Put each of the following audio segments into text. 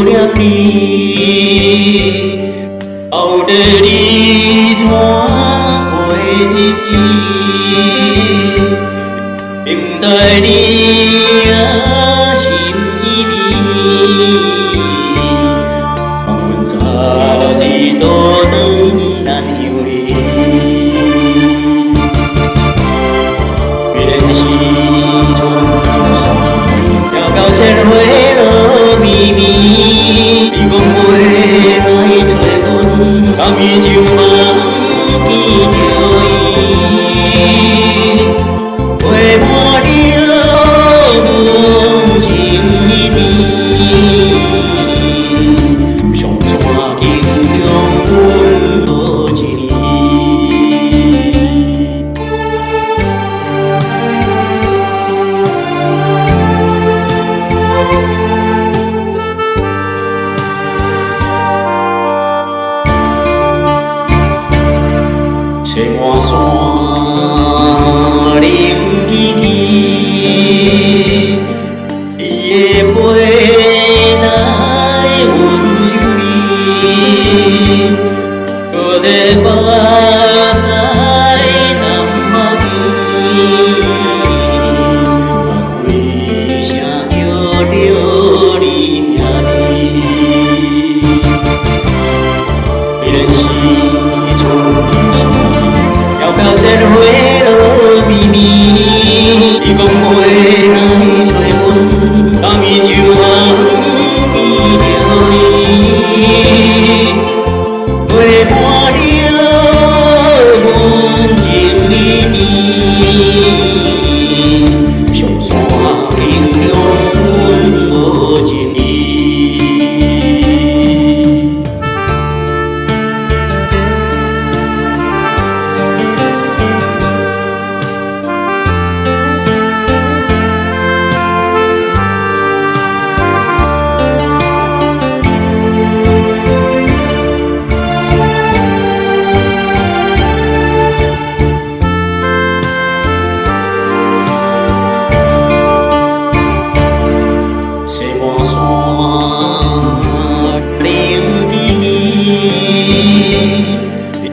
念你，后地你怎过日子？明知你也心意里，望阮早日倒转咱乡里。虽然是春山，遥到千回落绵绵，你讲话来找阮，甘伊就茫见着伊。陪伴了阮情意年，上山境中阮无一年。斜岸山冷凄凄，伊的背来温柔里，搁在目屎淡目边，我开声叫着你名字。虽然是春山，遥到千回落绵绵，你讲话来找阮，甘伊就茫见着伊。陪伴了阮情意年，上山境中阮无一年。斜岸山冷凄凄，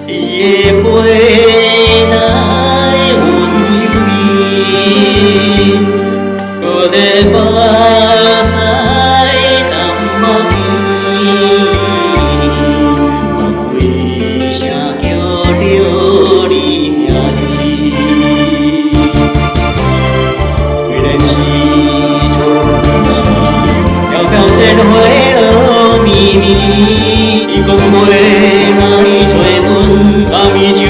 伊的背来温柔里，搁在目屎淡目边，我开声叫着你名字。虽然是千回落绵绵，你讲话来找阮，甘伊就